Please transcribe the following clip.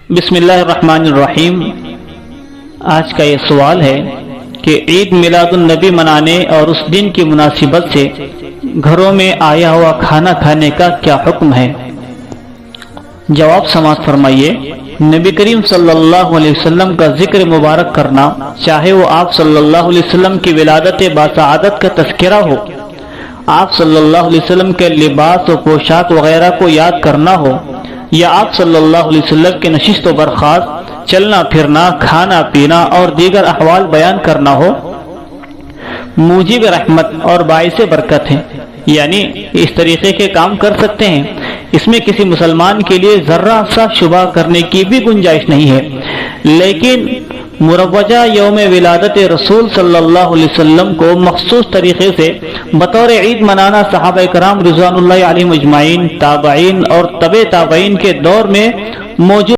بسم اللہ الرحمن الرحیم۔ آج کا یہ سوال ہے کہ عید میلاد النبی منانے اور اس دن کی مناسبت سے گھروں میں آیا ہوا کھانا کھانے کا کیا حکم ہے؟ جواب سماعت فرمائیے۔ نبی کریم صلی اللہ علیہ وسلم کا ذکر مبارک کرنا، چاہے وہ آپ صلی اللہ علیہ وسلم کی ولادت باسعادت کا تذکرہ ہو، آپ صلی اللہ علیہ وسلم کے لباس و پوشاک وغیرہ کو یاد کرنا ہو، یا آپ صلی اللہ علیہ وسلم کے نشست و برخاست، چلنا پھرنا، کھانا پینا اور دیگر احوال بیان کرنا ہو، موجب رحمت اور باعث برکت ہیں، یعنی اس طریقے کے کام کر سکتے ہیں۔ اس میں کسی مسلمان کے لیے ذرہ سا شبہ کرنے کی بھی گنجائش نہیں ہے، لیکن مروجہ یوم ولادت رسول صلی اللہ علیہ وسلم کو مخصوص طریقے سے بطور عید منانا صحابہ کرام رضوان اللہ علیہم اجمعین، تابعین اور تبع تابعین کے دور میں موجود